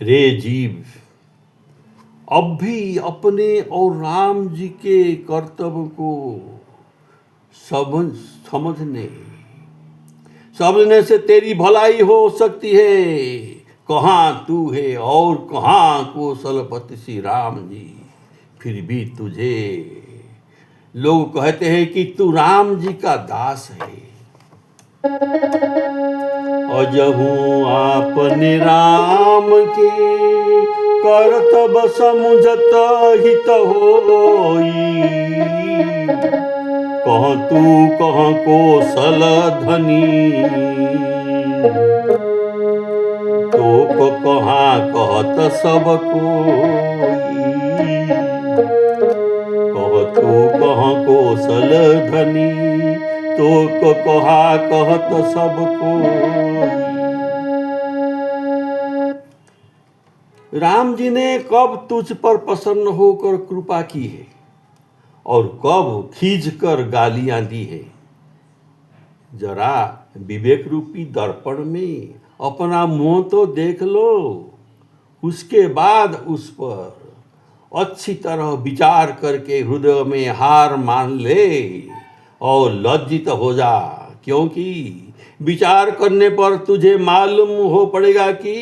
रे जीव, अब भी अपने और राम जी के कर्तव्य को समझ समझने समझने से तेरी भलाई हो सकती है। कहाँ तू है और कहाँ कौशलपति श्री राम जी, फिर भी तुझे लोग कहते हैं कि तू राम जी का दास है। अजहू आपने राम के करतब समुझत हित होई, कह तू कह कौशल धनी, तो कहाँ कहत सब कोई, कह तू कह कौशल धनी, तो कहा कहत सब कोई। राम जी ने कब तुझ पर प्रसन्न होकर कृपा की है और कब खींच कर गालियां दी है। जरा विवेक रूपी दर्पण में अपना मुंह तो देख लो, उसके बाद उस पर अच्छी तरह विचार करके हृदय में हार मान ले और लज्जित हो जा, क्योंकि विचार करने पर तुझे मालूम हो पड़ेगा कि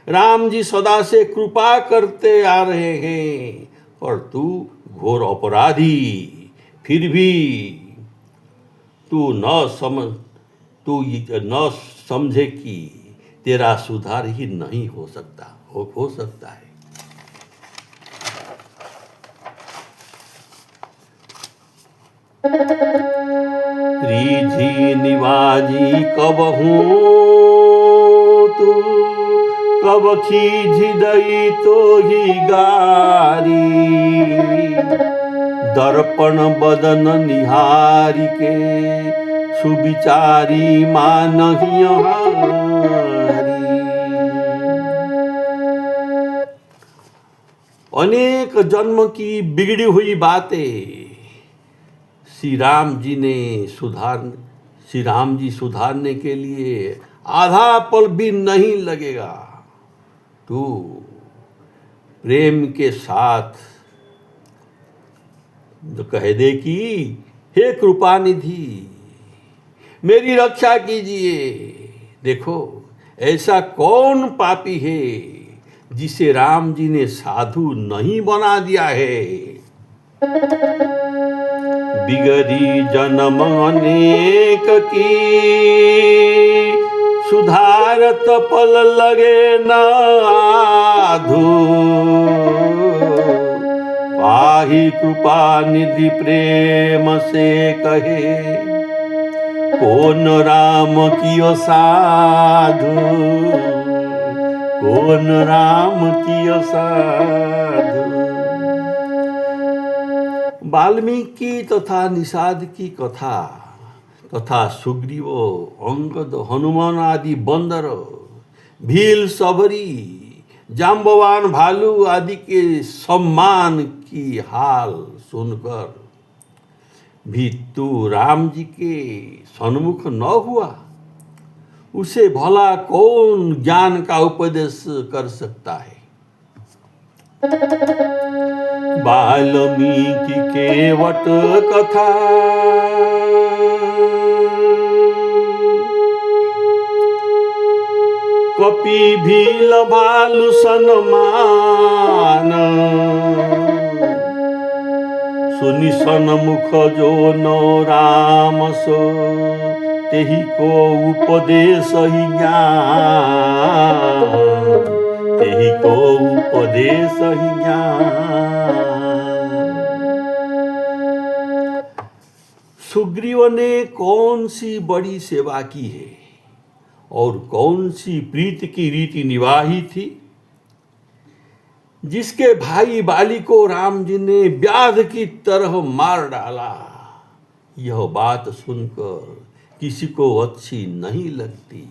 राम जी सदा से कृपा करते आ रहे हैं और तू घोर अपराधी। फिर भी तू न समझे कि तेरा सुधार ही नहीं हो सकता, हो सकता है। रीझी निवाजी कब हूँ तू, कब खीझी दई तो ही गारी, दर्पण बदन निहारी के सुविचारी मानहि हारी। अनेक जन्म की बिगड़ी हुई बातें श्री राम जी सुधारने के लिए आधा पल भी नहीं लगेगा। तू प्रेम के साथ कह दे कि हे कृपा निधि, मेरी रक्षा कीजिए। देखो, ऐसा कौन पापी है जिसे राम जी ने साधु नहीं बना दिया है। बिगड़ी जन्म अनेक की, सुधारत पल लगे न आधु, पाही कृपा निधि प्रेम से कहे, कौन राम कियो साधु, कौन राम कियो साधु। वाल्मीकि तथा निषाद की कथा तथा सुग्रीव, अंगद, हनुमान आदि बंदर, भील, सबरी, जाम्बवान, भालू आदि के सम्मान की हाल सुनकर भी तू राम जी के सन्मुख न हुआ। उसे भला कौन ज्ञान का उपदेश कर सकता है। वाल्मीकि केवट कथा, कपि भील भालु सन्मान, सुनि सन्मुख जो नो राम सो, तेहि को उपदेश ही ज्ञान, तेहि को उपदेश ही ज्ञान। सुग्रीव ने कौन सी बड़ी सेवा की है और कौन सी प्रीति की रीति निभाई थी, जिसके भाई बाली को राम जी ने व्याध की तरह मार डाला। यह बात सुनकर किसी को अच्छी नहीं लगती।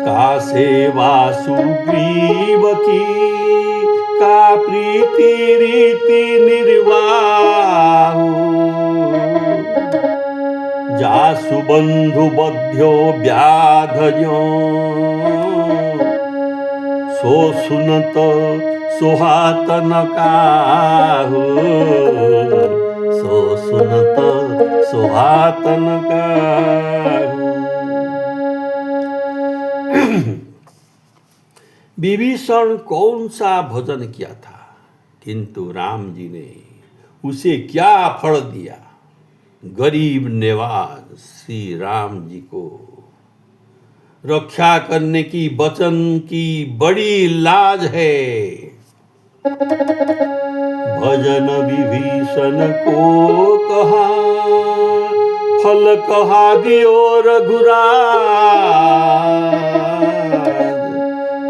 का सेवा सुग्रीव की, का प्रीति रीति निर्वाह, जासु बंधु बध्यो व्याधयो सो सुनत सोहात न काहू सो सुनत सोहात न काहू। विभीषण कौन सा भजन किया था, किंतु राम जी ने उसे क्या फल दिया। गरीब नेवाज श्री राम जी को रक्षा करने की वचन की बड़ी लाज है। भजन विभीषण को कहा फल कहा दियो रघुराज।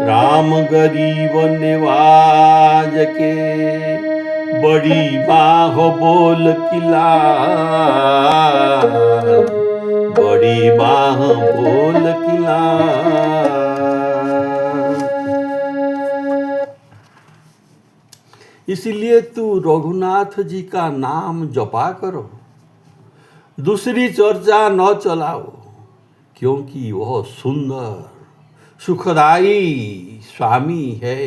राम गरीब निवाज के बड़ी बाह बोल किला बड़ी बाह बोल किला। इसलिए तू रघुनाथ जी का नाम जपा करो, दूसरी चर्चा न चलाओ, क्योंकि वह सुंदर सुखदाई स्वामी है,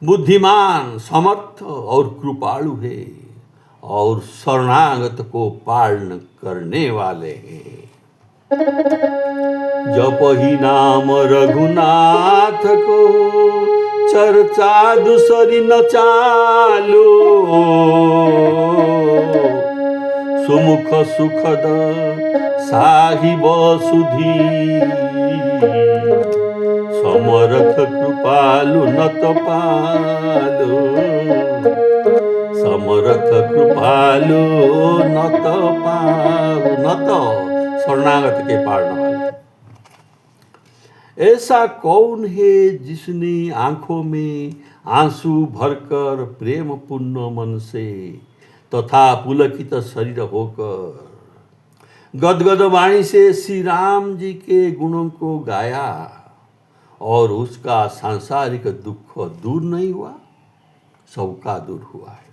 बुद्धिमान समर्थ और कृपालु है और शरणागत को पालन करने वाले हैं। जपहि नाम रघुनाथ को चर्चा दूसरी न चालो। सुमुख सुखद साहिब सुधी समरथ कृपालु नत पालो। समरथ कृपालु नत पालु नत शरणागत के पालने वाले। ऐसा कौन है जिसने आंखों में आंसू भरकर प्रेम पूर्ण मन से तथा पुलकित शरीर होकर गदगद वाणी से श्री राम जी के गुणों को गाया और उसका सांसारिक दुख दूर नहीं हुआ, सबका दूर हुआ है।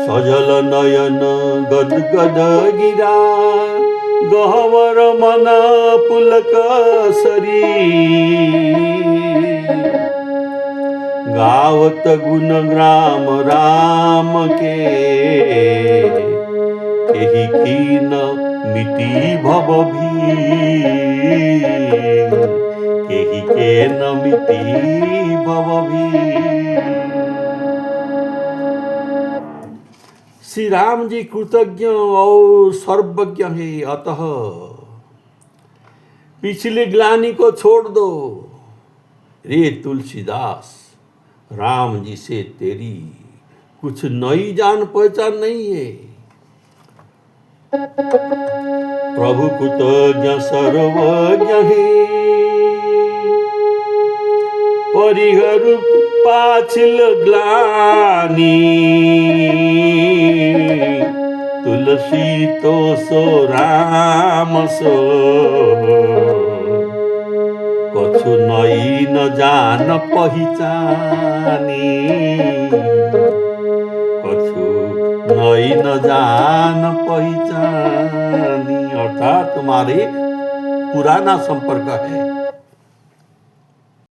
सजल नयन गदगद गिरा गहवर मन पुलक शरीर। गावत गुण ग्राम राम के केहि कीन मिटी भव भीर। केहि के न मिटी भव भीर। श्री राम जी कृतज्ञ और सर्वज्ञ है, अतः पिछली ग्लानि को छोड़ दो। रे तुलसीदास, राम जी से तेरी कुछ नई जान पहचान नहीं है। प्रभु कृतज्ञ सर्वज्ञ है, परिहर पाछिल ग्लानि। तुलसी तो सो राम सो कछु नई न जान पहिचानी। कछु नई न जान पहिचानी, अर्थात तुम्हारे पुराना संपर्क है।